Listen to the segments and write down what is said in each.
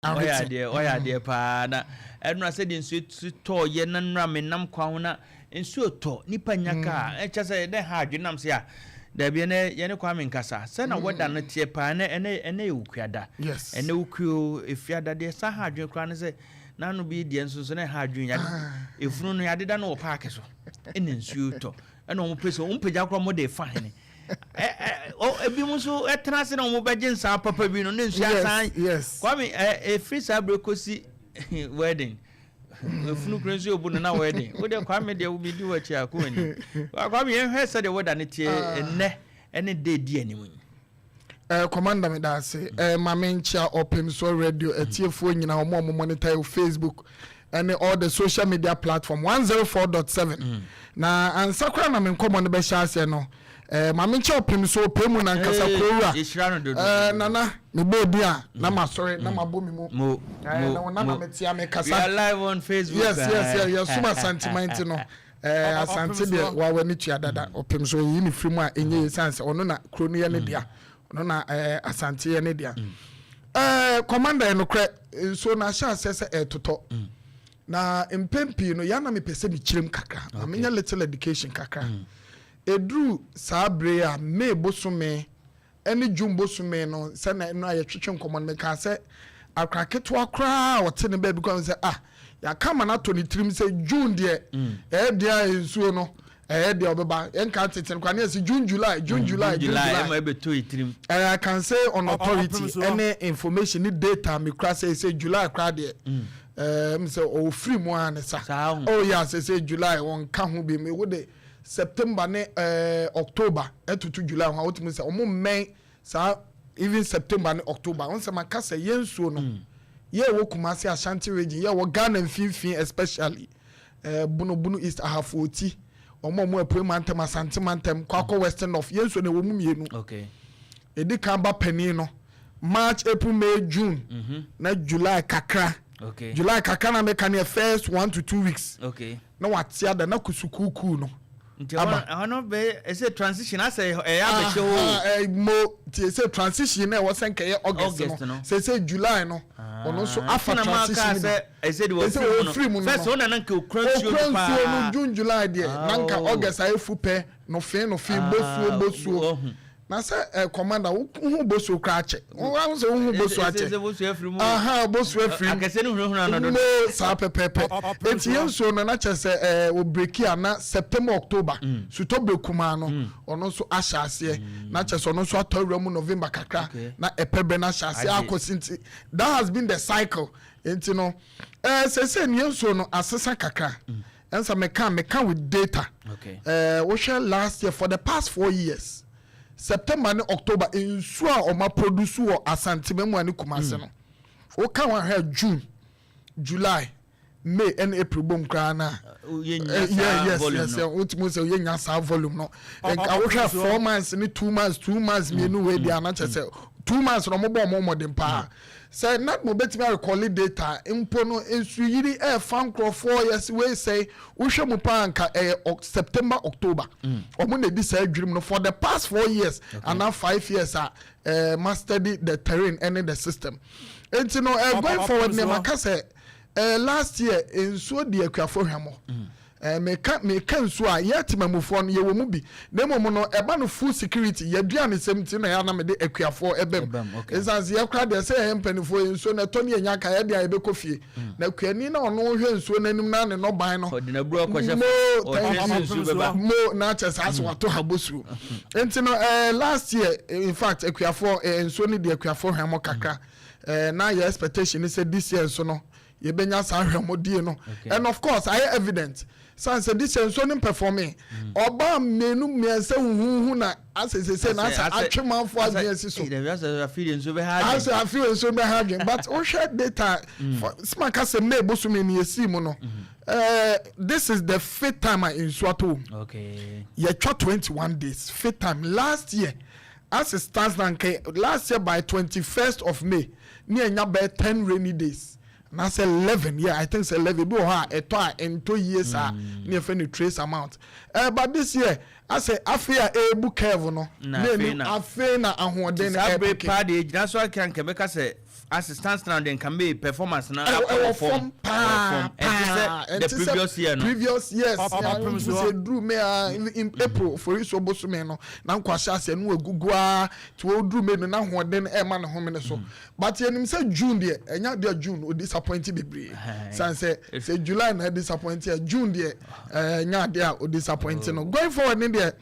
Oya de pa na enu say the nsu to ye na nra me nam kwa na nsu to nipa nyaka e cha say den ha adwenam say a da bi ne ye ne kwa me nkasa say na woda no tie pa na ene ukuada ene ukuo efiada de sa ha adwen kwa na say na no bi de nso so na ha adwen ya efunu no ya deda no wo park so ene nsu to ene wo pese wo mpagya kro mo de fa hene ebi muso etrase na mo beje nsa papa bi no nsu asan kwame free sabrekosi wedding efunu krenso obu na wedding wo de kwame de obi di wachi akoni kwame yen hwese de woda ne tie ene de di animu commander me da say mamencha Opemsuo radio etiefo nyina omo monitor Facebook and all the social media platform 104.7 na ansakra na me nkomo ne be hya no mamencha Opemsuo pemu na nkasa krowura nana me bodi a na masore na mabo mi mu na na metia me kasa we are live on Facebook yes suma sentiment no asante de wa wani tua dada Opemsuo yi ni frimu a enye sense ono na kronu ye ne dia ono na asante ye ne dia commander no kre so na sha sese toto na mpempi no ya na me pese bi kirem kakra amenya little education kakra edru sabre a me bosume eni jumbosume no se na aye twetwe nkomo me ka se akraketo akra wote ne ba because say ya kama na to ni trim say June de dia ensuo no de obeba enka teten kwa na say June July e be to itrim I can say on authority any information ni data me kra say July kra de say o free mo an sa oh yes say July won ka ho bi me wo de September ne October to July ho what me say o mo men sa even September ne October on say makasa yensuo no ye wo Kumasi Ashanti region ye wo Ghana mfimfin especially bunu East ahafoti omo apem antem Asante mantem kwakọ Western of yensuo ne wo mu mienu okay edi kan ba pani no March April May June na July kakra okay July kakra na make an first 1 to 2 weeks okay na watia da na kusukuku no ano be say transition as e ya be mo ti say transition na wo senke ye August no say July no ono so after transition say the free no first one na nke okransuo no June July de na nka August ay fupe no fe bosuo na say commander hu bosuo kra che won say hu bosuo ache bosuo free akese no hunu na no sa pepepe enti yenso no na che say o breaki ana September October so to bekuma no ono so ahyase na che so no so atawura November kakra na epebe na ahyase akosinti that has been the cycle enti no say yenso no asesa kakra ensa meka with data we share last year for the past 4 years September and October in sure o ma produce o Asante memu ani Kumasi no o kan wa June July May and April bom kra na yes ultimo say yenya sa volume no I will have 4 months ni 2 months me no we dia na say 2 months no mo mo dem pa say not mo betimi recall data impo no ensu yiri fan cro 4 years we say we hwe mo pa nka September October o mo na di say adwurim no for the past 4 years and now 5 years mastered the terrain and the system and you know going forward ne maka say last year ensu di akuafo hwemo me kan so a yetimamufo no ye wo mu bi na mom no eba no full security ye duane semti na ya na me de akuafo ebem esanse ye kra de say empanifo enso na to ne nya ka ye de a ebekofie na akuani na ono hwe enso nanim na ne no ban no de na buru akoshe mo na chese aso wato habosu enti no last year in fact akuafo enso ne de akuafo hwemo kakra na your expectation is say this year enso no ye benya sa hwemo die no and of course I evident sans this enso no performing oba menu miense huhu na asese na asa atwemanfo agency so I feel enso be hard I feel enso be hard but o share data smaka se me bosumi ni esimu no this is the 5th time I enso ato okay ye twa 21 days 5th time last year as it stands now last year by 21st of May ni enya by 10 rainy days na say 11 I think say 11 be ha eto in 2 years near any trace amount but this year I say afia ebu curve no na afia na ahoden every party that's why can kebeka say as it stands now, then can be performance now. From the previous year, no? Previous years, I drew me in April for you so bosumeno. Now Quashas and we Google to drew me now one then a man home so. But in said June dear, and now dear June would disappoint me. San say July and disappointed June dear, now dear would disappoint. Going forward in there,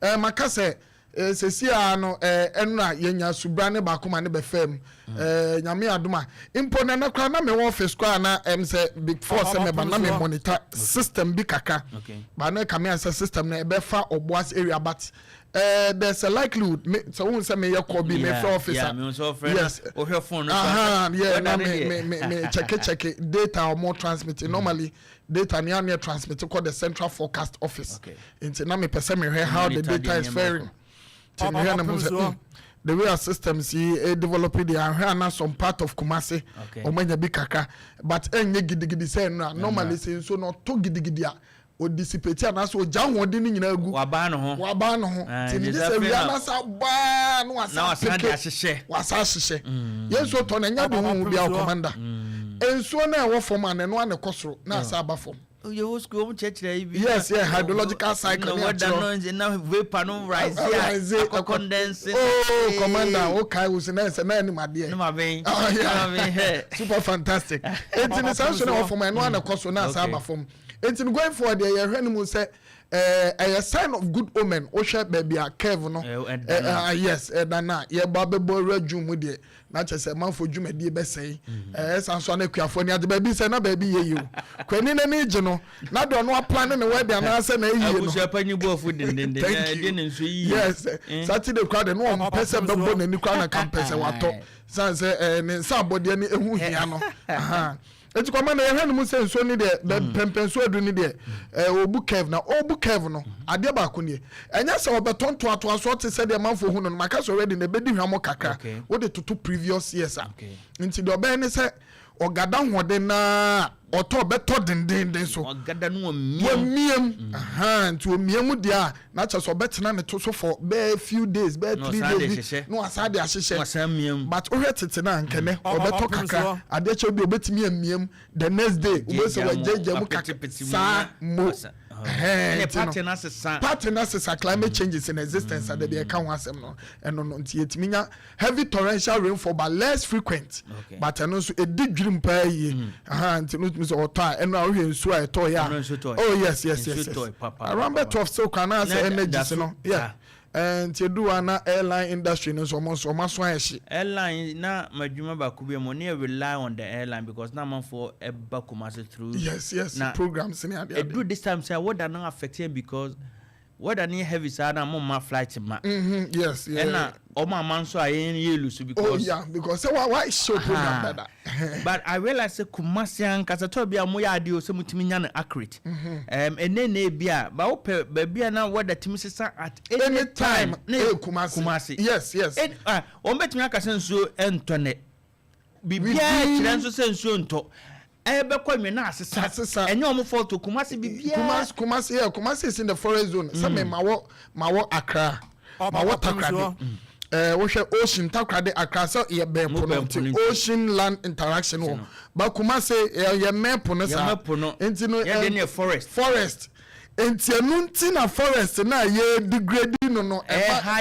Macase. Sesia no enra yenya subrane ba kuma ne be fam nyame adoma impona na kra na me office kwa na say big force me ba na me monitor system bi kaka ba na come as system na e be fa oboas area but there's a likelihood so won say me yakọ bi me officer yes o her phone yeah me check data or more transmitting normally data near transmitted called the central forecast office into na me person me how the data is faring. The way our systems developed they are some part of Kumasi or manya bikaka but enye gidigidi say normally say so not to gidigidia o dissipate and so jam wodi ni nyina gu waba no ho tin this we na sa ba no wasa hye yeso to na nya do hu bia commander enso na e wo form an no an kosoro na sa ba form. You school church yes, hydrological cycle. No, what now vapor no rise condensing. Oh, commander, okay, was an answer, man, my dear. No, my vein. Oh, yeah, super fantastic. It's in the sanction of my one of course, now, Saba form. It's in going for the animal say. A sign of good omen. Osha baby a curve no. Yes, na ye babe boy red jum with it. Not just a man for Jum de be say. Sanso na kuafo the baby say na baby ye you. Kweni na ni no. Na do no plan na we dey na say na ye no. Abusu apanyu bo fu den yes. Saturday crowd no one person be bo na ni crowd na campus wato. San say ne sa body ni ehu hia no. Aha. Eti kwa mana yehwe no se nso ni de pempenso adu ni de obu curve na obu curve no ade ba ko ni enya se obetonto ato so te se de manfo hu no maka so ready na bedi hwamo kakra wo de toto previous years nti de obe ni se ogada hode na oto beto den so ogada no miem aha nti omiem dia na cha so betena ne to so for be few days be 3 days no asade ahyehyɛ but o hetete na nkene obeto kakra ade cha obi obetimi amiem the next day obese wajeje mu kakra sa mo partners climate changes in existence and they can want them no and no nti heavy torrential rainfall but less frequent but no so e dig dream pa yi aha nti no so oto and no hwe nsu a eto ya oh yes around 12 so can as energy no yeah and you do an airline industry no so so airline na madwuma ba ku bi mo ne rely on the airline because na man for e ba Kumasi through yes now, programs in there do this time say what that not affecting because what that need heavy side na mo flight ma yes and na o man so ayen yelu because oh yeah because say why show program better but I realize say Kumasi an kasa to bia mo ya ade o say mutimi nya na accurate enene bia ba wo ba bia na what that timi sesa at any time Kumasi yes o betimi aka senso entone bibia kire nso senso nto ebe kwa nwe na asesa enye omo photo Kumasi bibia Kumasi is in the forest zone some mawo Accra mawo Takrade wo hwe ocean Takrade Accra so ye be ocean land interaction wo ba Kumasi ye mepo no sa enti no ye dey forest enti enu na forest na ye degrading no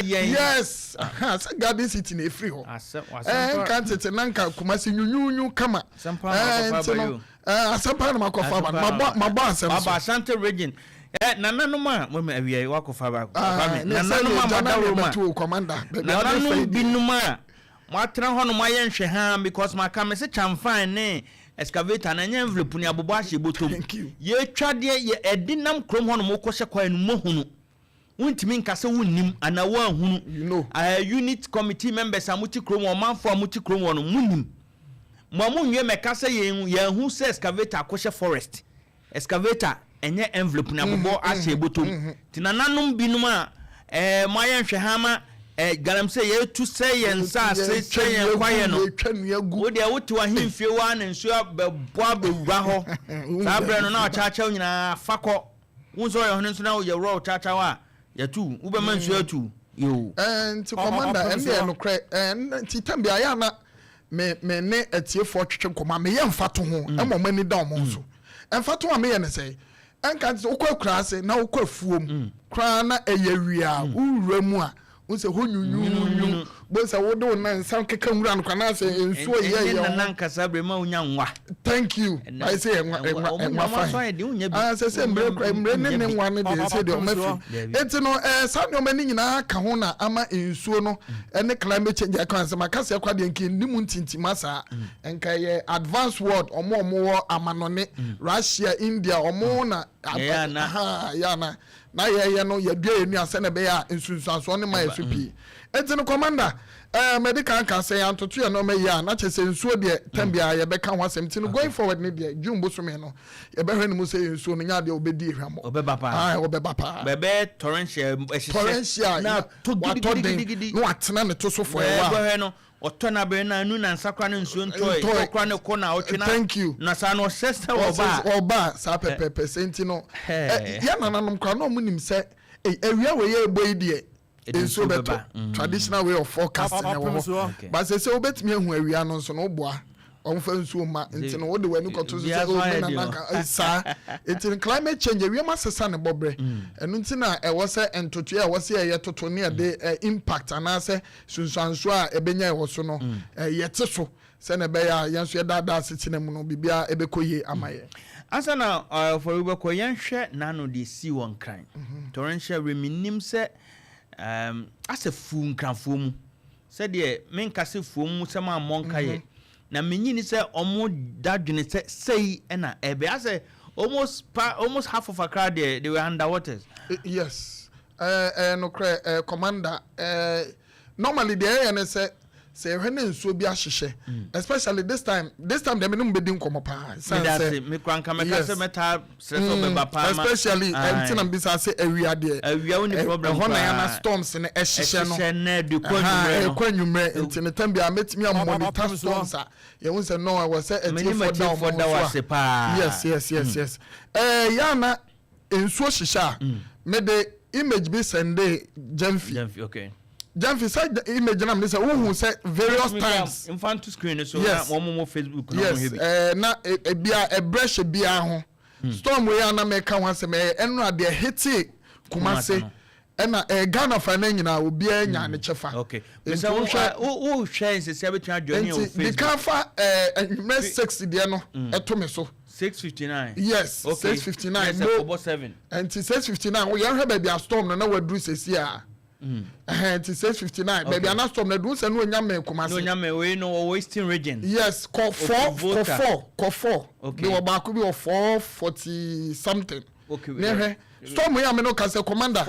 yes say garden city na free ho can't it nanka Kumasi nyunyunyu kama asampa na makofa ba mabo asem so baba Asante region nananum a mo awie wakofa ba nananum a madaro commander nananum binuma mo atena ho no mo ayenhwe ha because maka me se chamfan ne excavator na nya envelope ni abobo ahye botom ye twade ye edinam krom ho no mo kohye kwa enu mo hunu wuntimi nkase wunnim ana wa hunu unit committee members amuti krom o manfo amuti krom no munim mo munwe mekase ye hu se excavator akoshe forest excavator enye envelope na abobo ahye botom tinananum binum a mo ayenhwe ha ma galamse ye tu say yensa se twen kwaye no wo de wotu ahimfie wa na nsu abeboa bewura ho sabre no na chacha nyina fakọ wonso ye hono nso na ye ro chacha wa ya tu wo be man nsu atu yo and to commander and no cre and titam bia ya na me ne atiefo twetwe koma me ye mfato ho e mo mani da mo so mfato a me ye ne say enka se ukwa krase na ukwa fuom kra na eyawia uwura mu a unse honyunyunyu bo se wo do na nsan keka nwura no kana se ensuo ye na nkasa bre ma unya nwa thank you I say enwa fa se mbre ne nwa ne de se de o mafi enti no sanu mani nyina ka ho na ama ensuo no ene climate change aka se makase kwa de nki nimu ntintima sa enka ye advanced world omo wo amanone Russia India omo na yana na ye no ye dua enu ase na be ya nsunsuanso ne ma yesupi enti no commander medical can say antoto ye no me ya na chese nsuo de tambia ye be kan wasem ti no going forward ne de jumbo so me no ye be hwe ne mu say nsuo no nya de obedi hwamo obeba pa obeba pa bebe torrential na to gidi no atena ne to so for e wa no otona be na anu na nsakra ne nsuo ntoi okra ne ko na otwe na thank you na sa no sister oba sa pepe senti no ya nananom kwa no munim se ewia we ye boy de enso beto traditional way of forecasting e wo but se obetimi ehu awia no so no boa onfa nsuo ma enti no wo de wani koto so se o na sa enti climate change ewia masesa ne bobre enu nti na e wo se entoto e wo se ye toto ne de impact anase sunsanso a ebenya e wo so no ye te so se ne be ya yenso ye dada asitine mu no bibia ebekoye amaye asa na for we ko yenhwe nano de si won kran torrential reminim se asa fu nkranfo mu se de menkase fu mu se ma monka ye na menyini se omo dadwene se sei na ebe asa almost half of a crowd they were underwater. Yes no commander normally the area say when nsuo bi ahyehe especially this time dem no mbedi nkomo pa say me kwanka me ka say meta stress obeba pa especially everything am bisa say awia de awia woni problem ho na yana storms ne ehyehe no na de kwanyumre ntine tambia metimi am monitor storms a ye won say no I was say eti for down pa yes yana nsuo hyehe me de image bi sende Jamfi okay Jamfi said the image na me say who say various times in front to screen so na mo Facebook na mo hebi na bia brush bia ho storm we na me ka ho say me eno ade hiti Kumase ena Ghana fa na nyina obi anya ne chefa okay so who share say say betwa join on Facebook the kafa me 60 de no eto me so 659 yes okay. 659 yes, no 7 and 659 we yan hebe bia storm na wadru sesi a and 659 baby ana storm na dun se no nyame Kumase no nyame we no wasting region yes call 4 okay we ba ko bi 440 something okay storm we am no can say commander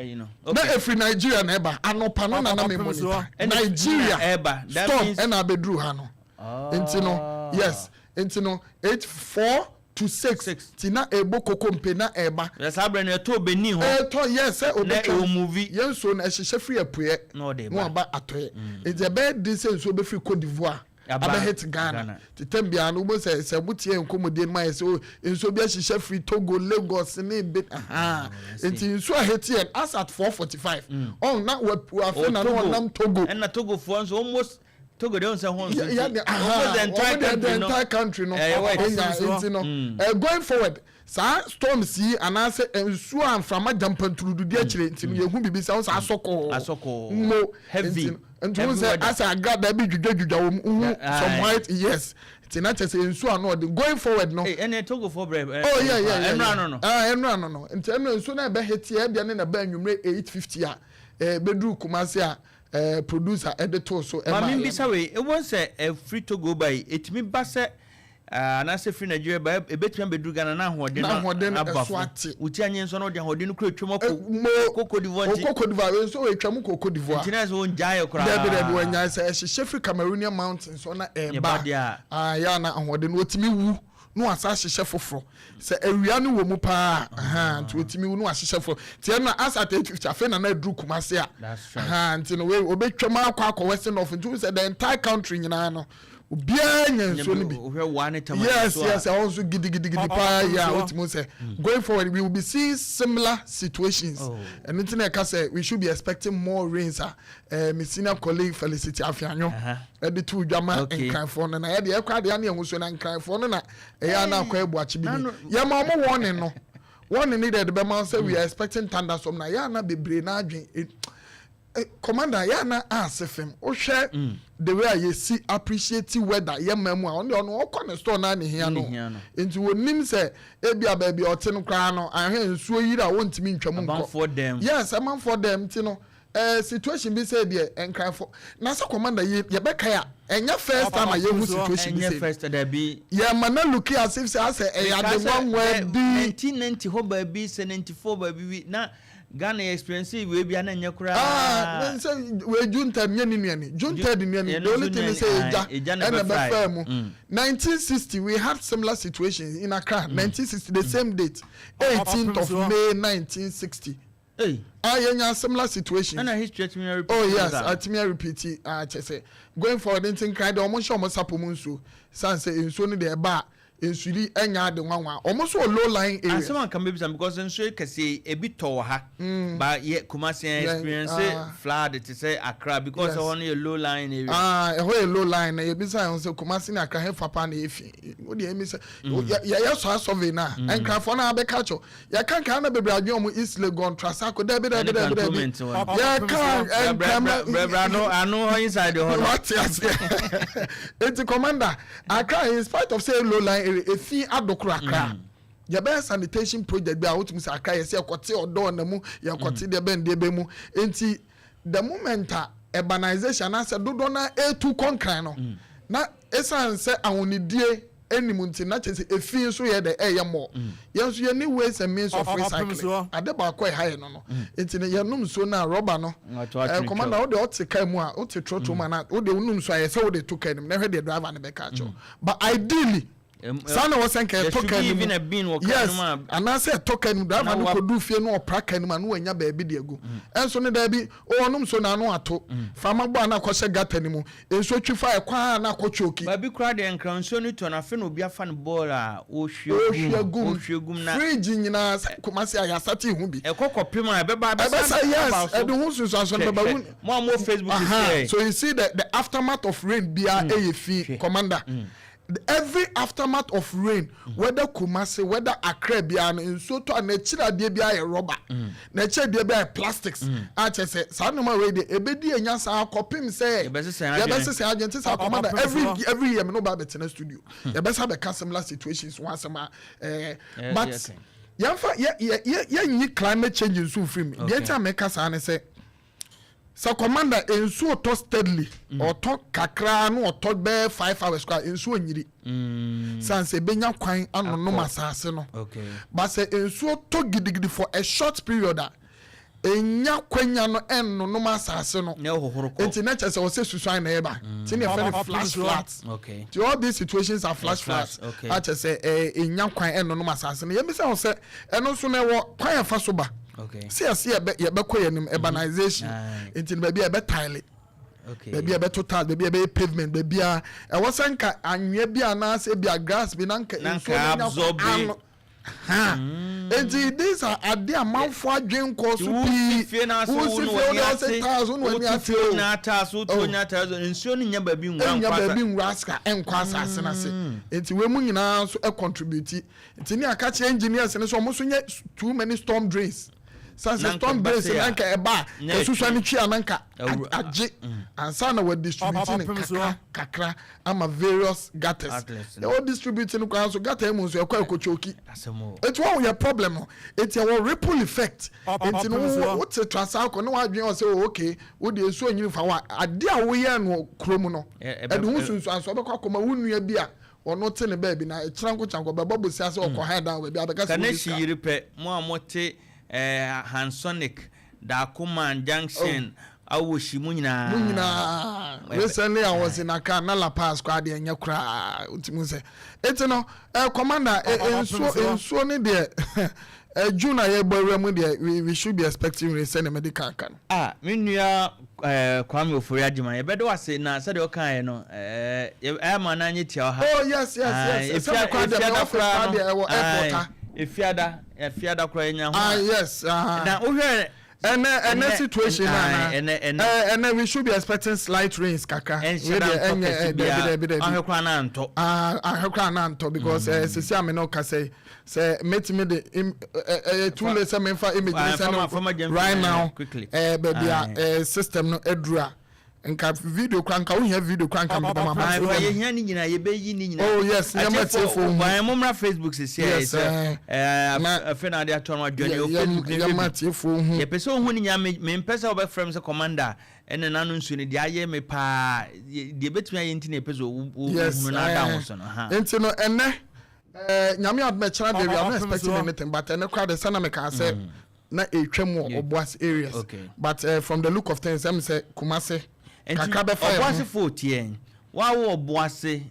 you know okay na every Nigeria na eba anopa no na me monitor Nigeria eba that means storm na bedru ha no intino yes intino 84 to 6 tina ebo kokompe na eba yes abre na to beni ho to yes o movie yenso na ehye free apuye no aba atoye it's a bad distance obe free Cote d'Ivoire aba hit Ghana titambia no bo se butie nkomode ma so enso bi ehye free Togo Lagos ne bit enti enso hit as at 4:45 on na we afa na no nam Togo and na Togo for almost Togo don't say home the entire country no going forward sa storm see and I say ensuo am from jampantrudu di akire ntinu ye hu bibi sa so asoko mo heavy and you say as I got that big judwa some white yes tina say ensuo no going forward no and Togo for brave oh yeah no ntinu ensuo na be hiti e bia ne na ba anwumre 850 a bedru Kumase a producer editor so mami bisa we e won say free to go by etimi ba say na say free Nigeria ba ebetuma bedu Ghana na hoden aswati uti anyen so no de hoden kro twemo Cote d'Ivoire so we twemo Cote d'Ivoire intina so njaye kra de wanya say Sheffield Cameroonian mountains so na ba ya na hoden otimi wu no asa hyehyɛ foforo sɛ awia no wɔ mu pa nti otimi no ahyehyɛ foforo tie na as at 850 afa na adru Kumase a nti no we obetwam akɔ western of nti sɛ the entire country nyina no Obiara nya nsuo no bi. Yes, also gidi pa yeah, what you say. Going forward we will be seeing similar situations. And internet say we should be expecting more rains. My senior colleague Felicity Afianyo the two drama and cry for na ya de kwa de ane nsuo na cry for na ya na kwa ebu achi bi. Ya ma mo warning no. Warning needed the man say we are expecting thunderstorm na ya na bebre na adwen. Commander yana asefem o hwe the way I see appreciate weather ye mamu a on the store na ne hia no enti wonim se ebia ba bia ote no kra no ahwe nsuo yira wontimi ntwam nko for them yes a man for them ti no situation be say there enkran for na so commander ye beka ya enya first time a ye hu situation be say first there be ye man look as if say ya the one where be 1990 ho ba bi 74 ba bi na Ghana experience we be an nyakura say we June 3 nyani June 3 nyani the only thing is say and 1960 we had similar situations in Accra 1960 the same date 18th of May 1960 yenya similar situation and history to me repeat yes at me repeat say going forward anything kind almost show sapo munso san say nso ni de ba ensuri enya de nwanwa almost low lying area and someone can be because ensure kase e bi to ha but ye Kumasi experience flood to say Accra because on a low lying area a low line e bi say say Kumasi na Accra hefa pa na efi wo de emi say ya so survey na enkra for na be catch ya kan na bebre adwen mu East Legon Trasako da bi ya kan ano inside the hall what yes it's commander Accra in spite of say low line efi adokura Accra ya be sanitation project bi a wotum say Accra yes yakote odo na mu yakote de be ndebe mu enti the moment urbanization na say dodo na etu konkran no na esan say awonidie enimunti na chese efi so ye de mo yenso ye ni ways and means of recycling ade ba kwa high no enti ne yenum so na rubber no commander wo de otika mu a wo te trotro ma na wo de unum so aye say wo de to kan na hwe de driver na be catch but ideally sana was enke token even a bin wo kan ma ana say token driver no kodu fie no opraka ni ma no anya ba bi de agu enso ne da bi onum so na no ato fama bo na kwose gata ni mu enso twifa ekwa na akwochoki ba bi kra de enkran so ni to na fe no bia fa no ball a o hwegum na fridge nyina Kumasi aya sati hu bi ekokopem a be ba yes e do hu so so be ba hu mo Facebook is so you see the aftermath of rain bia eyefi commander every aftermath of rain whether Kumasi whether Accra bia no so to na chira de bia e rubber na chira de bia plastics a che say sa no ma we de ebedi enya sa akopim say be say agent say commander every year me no ba betina studio e be say be similar situations once ma but yeah climate change so free me the time make us an say so commander ensuo to steadily or to kakra no or to be 5 hours kwa ensuo nyiri sanse benya kwan anono masase no but say ensuo to gidigidi for a short period enya kwanya no enno no masase no internet say o say susan na eba tin e flash floods to all these situations are flash floods I just say enya kwan enno no masase no ye be say o say eno so na wo kwan fa so ba see ya be koyenim urbanization until baby a be tile baby a be total baby a be pavement baby a wasan ka anwe bia na say bia grass bi na nka absorb and these are ade amanfo adwen ko so bi fie na so to nyata so nsuo ni nya baby nwura aska enkwa asase na se enti we mu nyina so e contribute enti ni aka che engineers ne so mo so nye too many storm drains sanse storm drains nanka eba esuswa ni twa nanka age ansa na we distributing kakra ama various gutters they all distributing kwa so gutter mu so ekwa ekochoki it won't your problem it your ripple effect it no what the transact no adwen say okay wo de esu anyini fa wa ade a wo ye no krom no e de hu sunsu anso be kwa koma wunua bi a ono te ne baby na ekranko chanko be bobo sia se okọ head down we bi abeka se kana shiri pe mo amote Hansonic da Kuman Junction awoshi munyina recently I was in Accra na La Paz kwa de nya kura utimu se eti no commander enso ne de June I we should be expecting rain and medical can. Menuya Kwame Ofori Ajima. Bedo ase na said o kan no man anye tia ha. Oh yes. If Efiada kra nya ho. Yes. Na wo hwe and situation and we should be expecting slight rains kaka. Ahekwa na nto. Ahekwa na nto because sisi ameno ka say make me the too late say me fa image right now quickly. Baby system no edura. Nka video cranka we have video cranka mama ye hia ni nyina ye be yi ni nyina. Oh yes nyama telefone my momra Facebook says afena de ato no adwane o Facebook nyama telefone ye pese ohun ni nyama me pese obe frame se commander ene nanu nsu ni de aye me pa de betumi aye ntine pese ohun na da ho so no ha enti no ene nyama adme chara de we are not expecting anything but ene kwa de sana me ka say na etwam oboas areas but from the look of things am say Kumase kakra fire oboase 14 wa wo oboase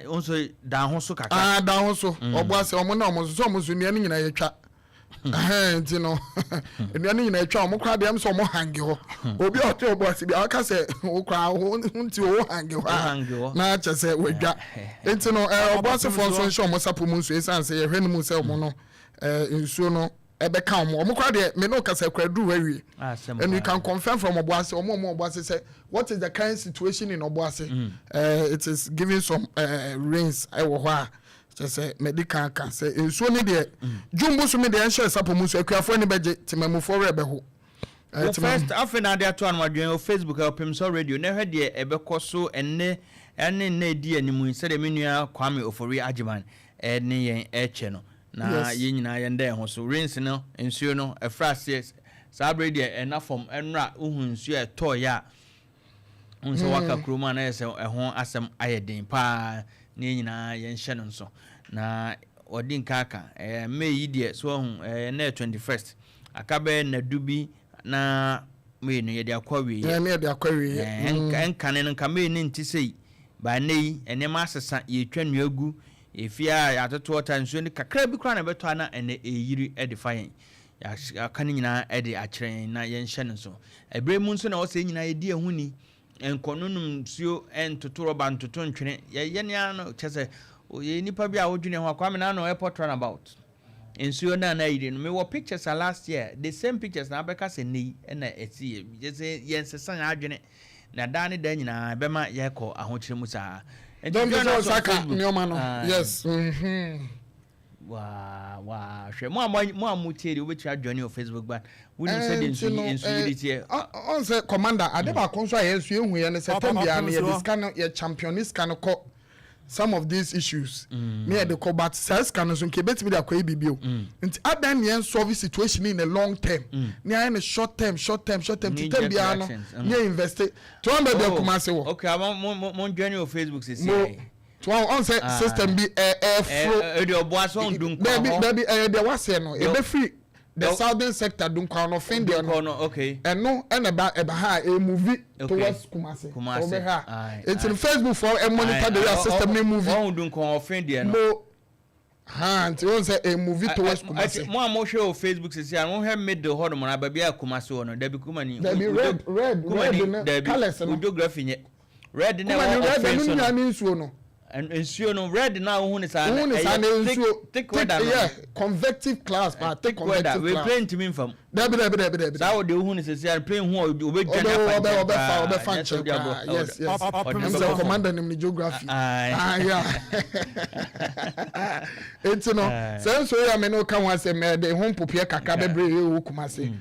onso dan ho so kakra dan ho so oboase omo na omo so nua ni nyina yetwa enti no nua ni nyina yetwa omo kra de am so omo hange ho obi ote oboase bi aka say wo kra ho nti wo hange ho na cha say wedwa enti no oboase fo so nso omo sapo mu nso esan say ye hwenu mu say omo no nsuo no ebe ka omo kwa de me no kasa kwadu wawie and we can confirm from Obuase Obuase say what is the current situation in Obuase it is giving some rains ewo ho a say medical can say so ni de jumbo so me de enhye sapomu so akuafo ni beje timamufo re be ho first afena de ato anwadwen o Facebook Opemsuo radio na hwe de ebe koso enne na di animu se de menua Kwame Ofori Ajiman ne yen eche no na ye nyina ye nda ho so rains no ensuo no efrase sabre de ena form enra ohun nsuo eto ya unso waka kroma na yese ho asem ayeden pa ne nyina ye nhye no nso na odin kaka May de so ohun na 21st akabe na dubi na May no ye de akwawe ye de akwawe enkane no ka May ni ntisei ba nei enema asesa ye twa nuagu efia ya toto tansuo ni kakra bi kra na beto ana ene eyiri edifayen ya kan nyina edi akire na ye nhye no so ebre mu nso na wo se nyina ye di ehuni enkonunum suo entoto ba ntoto ntwene ye ne ano chese ye nipa bi a wodwene ho akwa me na no airport runabout ensuo na yiri no me wo pictures last year the same pictures na abeka se nei na eti ye se ye nsesan adwene na da ne da nyina bema ye ko ahokyere mu saa. Don't be so saka nyoma yes wow hwe mo amutie de obetwa adwane o Facebook but we no say den here on say commander adeba konso ayensu ehu ye ne September na ye discan ye championist kan ko some of these issues me the call but sales can so nke betimi da kwa bibio nti adan ye solve situation in a long term ne aye short term titem bia no ne invest 200 de Kumase wo okay mon journey on Facebook say to on say system be e de oboaso on dun kwa baby de wase no e be free the southern sector dun kwa no fin de no okay and no and eba ha a movie towards Kumase over ha it's in Facebook for a monitor the system ne movie on dun kwa fin de no ha nti won say a movie towards Kumase mo am show Facebook say an won have made the hard mo na ba bia Kumase no da bi kumani red colors no geography nye red na no ensuo no red na ohun ni sa thick weather yeah convective class but take convective we play to me from Debi sa we de ohun ni se play hu obedwane obe fan check yes I'm commander in geography yeah it's no so ya me no kan wan say me de hu popie kakra bebre e Kumase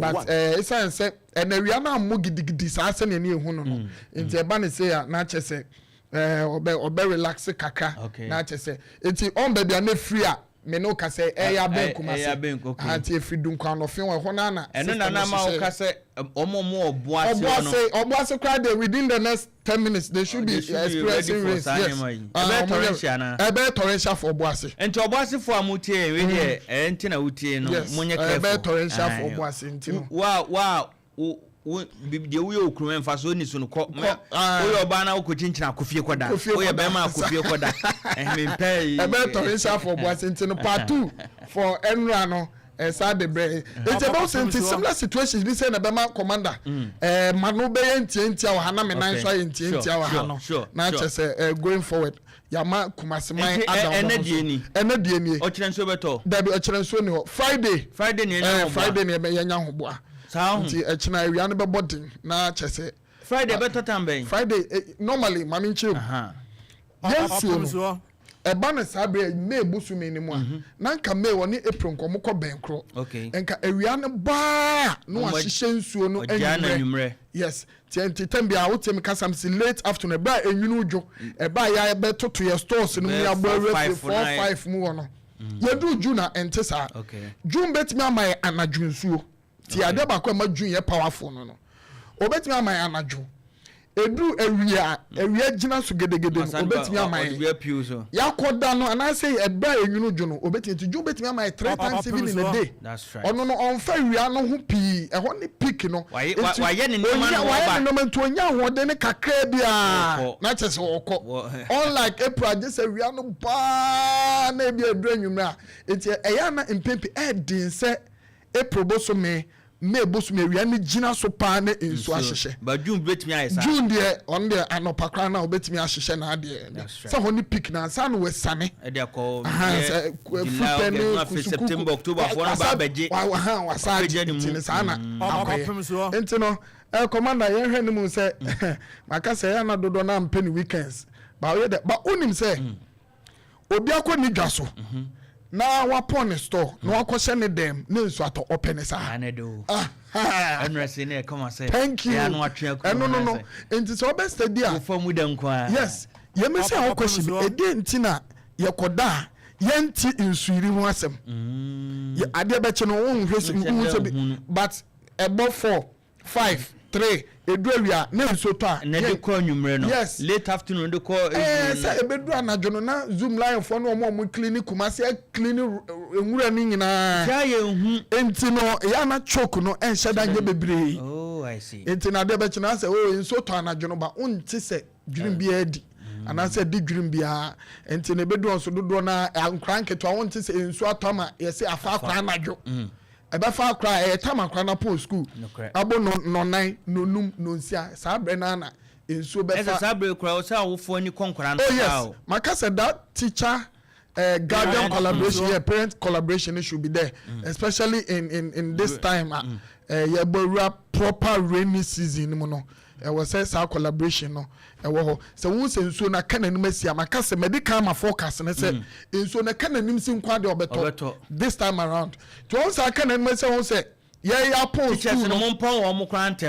but it's say and we are na mo gidigidi sa se ne ehun no nti e ba ne say na che say obe relax kaka na che say enti on be bia na free a me no ka say ya ben Kumase anti free dun kwa no fin ho na na eno na ma o ka say omomo oboase cry there within the next 10 minutes they should be experiencing race yes torrential for oboase enti oboase for amutie we de enti na utie no munye careful torrential for oboase enti no wow de we okuru emfa so ni so no ko we oba na ko chinchina akofie koda we be ma akofie koda me pay e be torrential for boys into part 2 for enra no Saturday break. It's about similar situations. This is a commander. Manu be enti awa hana me nan so enti awa hano. Na chese going forward. Yama kumasemai adam. Ene ni. Ochirenso beto. Dabi ochirenso ni ho. Friday ni enya ho. Friday ni enya ho boa. Sa ho. Nti echina ewia no be boarding na chese. Friday beto tambe. Friday normally mami nche. Yes. Eba na sabre me busu me nimu a na nka me woni April nko mokọ benkro enka ewia ne ba no ahihye nsuo no enumre yes tienti tambia wotem kasam si late afternoon eba enwunu ujo eba ya be toto your stores no ya bo 4-5 mu wono yedu juna entesa jun betimi amai anadwu nsuo ti ade ba kwa ma jun ye powerful no obetimi amai anadwu edu ewia gina so gedegede no obetimi amai yakoda no ana say eba enwunu dwo no obetimi ju obetimi amai 3 times even in a day that's right ono no onfa wia no ho pi ho ne peak no waye ne noma no waye ne noma nto nya ho de ne kakra bia na chese okọ unlike April just wia no ba na bia edu enwumra enti eya na impempi edin se April boso me bosu me wia ne gina so pa na ensu ahihye ba June betimi ayesa June de on de anopakra na obetimi ahihye na ade so ho ni peak na sa no wesane e de ko September October for na ba beje wa sa ni sa na Opemsuo enti no commander yen hwe ni mu se maka se ya na dodo na mpeni weekends ba we de ba unim se obi akoni dwaso na wapon store na wakose ne dem ne nso ato open sa anedo enresi ne come say thank you no atwe no enti so best day a fomu dem kwa yes ye me say akoshi ede ntina ye koda ye nti nsuiri ho asem ye ade be che no won hwese but ebo 4 5 3 eduawia na nsoto a na de ko anwumre no yes. Late afternoon de ko say ebedu anadwo no na zoom line fo no omo clinic kumase clinic enwura ni nyina ya ye hu enti no ya na choke no enhyeda nge bebre oh I see enti na de be china say oh nsoto anadwo no ba unti se dwurim bia adi ana say di dwurim bia enti na ebedu onso dodo na ankranke to unti se nso atoma ye say afa akwa anadwo eba fa cry time akra na post school abo no nine no num no nsia sabre na enso be fa sabre cry o say awofo ni konkora na oh yes maka said that teacher guardian collaboration parent collaboration should be there especially in this time yeah proper rainy season mo no was say collaboration no wo so won se nsuo na kananim asia maka se medical ma forecast na say nsuo na kananim si nkwa de obeto this time around to won say kananim asia won say ya post school no monpon wo mo kwante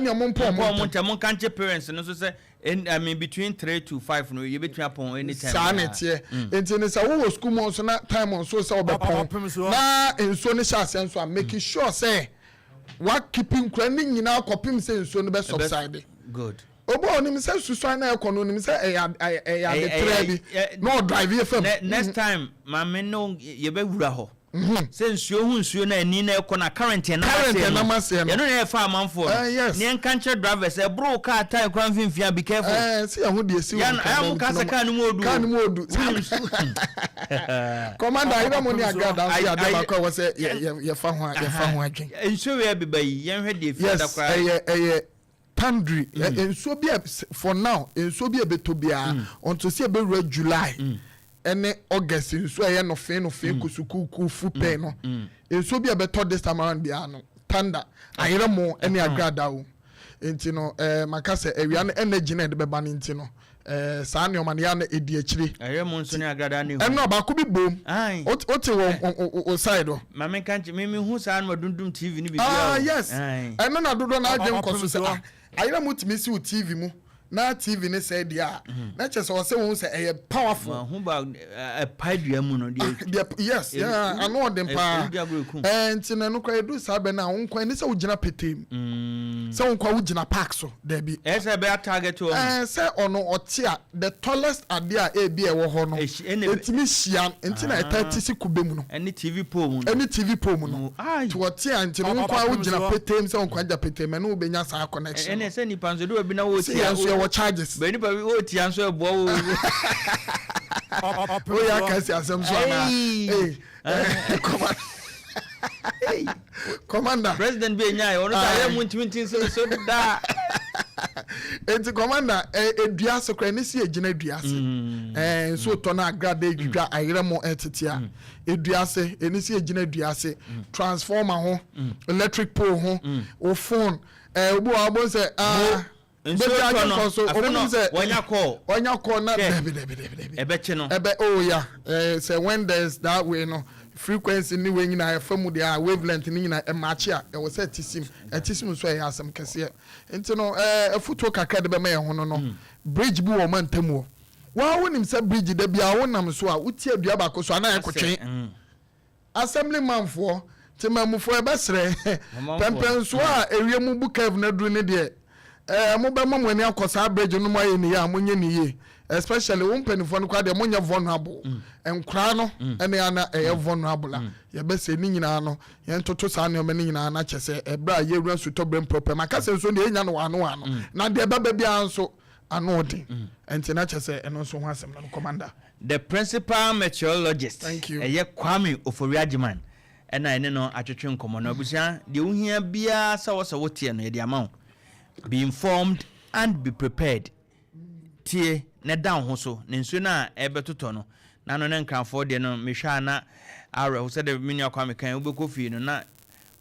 ni monpon mo kanche parents no so say I mean between 3 to 5 no you between upon anytime sanity enti ne say wo school mo so na time on so say obepon na nsuo ne sha sense so making sure say what keeping craning nyina kopim say nsuo no be subside good obo onim say susu na ekono onim say the trade no drive FM next time ma me no ye be wura ho say nsuo hu nsuo na ani na ekona current na mase no ye no na fa amanfo ne enkanche drivers e bro car time kwan finfia be careful see ahu de si yan am ka se kan mu odu commander ira mo ni agada so ya de ba ko say ye fa ho adwen nsuo we be bayi yen hwe de fi da kwa Pandry enso bia for now enso bia betobia onto see be July ene August enso ye no fe kusuku fu pe no enso bia beto this time around bia no thunder ayere mo ene agrada wo enti no maka se ewia no energy na de beba no enti no saa ne omane ya na edi akire ayere mo nso ne agrada ne eno ba ko bi bom oti wo side o ma me kanche me hu saa no dundum TV ni bi yes eno na dodo na adwen koso se ayere mo timi si TV mu na TV ne say dia na che so say won say e powerful who ba a padua mu no yes yeah I know them pa and na no kwa edu sa be na won kwa ni say wo gina petem say won kwa wo gina park so there be say be target o say ono ote a the tallest idea e bi e wo ho no etimi hia enti na 30 si kube mu no any TV pole mu no to ote a enti no kwa wo gina petem say won kwa ja petem na wo benya sa connection ene say ni panzo do bi na wo ti so wo charges be ni pa wo ti an so e bo wo oh ya kasi asem so na commander president be nya ono ta ya muntintin so da enti commander edua so kra ni si egina edua se so to na agrade edua ayeremo etitia edua se eni si egina edua se transformer ho electric pole ho o phone obo abo se so wanya call na ebeche no oh yeah say when there's that way no frequency ni we nyina afamu dia wavelength ni nyina match a e wo say tisim so e asem kese enti no afuto kakra de be ma ye ho no bridge bu wo mantamu wa wonim say bridge de bia wonam so a uti adua ba ko so ana ekotwe assembly man for timamufo e besre pempen so a ewiemu bu cave na duru ne de mo be mo ani akosa bridge no mo aye ni ya mo nye ni ye especially won penifo no kwa de mo nya vulnerable enkra no ene ana vulnerable ye be se ni nyina no ye ntoto sa ne o me ni nyina na chese ebra ye wura su to brem proper makase so ne nya no wano na de baba bia nso ano odi enti na chese eno so ho asem no commander the principal meteorologist eye Kwame Oforiagiman ena ene no atwetwe nkomo na abusia de ohia bia sa wo tie no ye de amount be informed and be prepared tie ne down ho so ne nsu na ebetoto no na no ne nkranfo de no mehwa na awe ho se de minia kwa mekan ubeko fie no na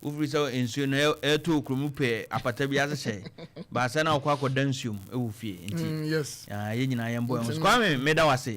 ufri so nsu no eto okromu pe apata bi asehye ba se na okwa akoda nsuom ewu fie nti yes ye nyina ye mbo so kwa me meda wase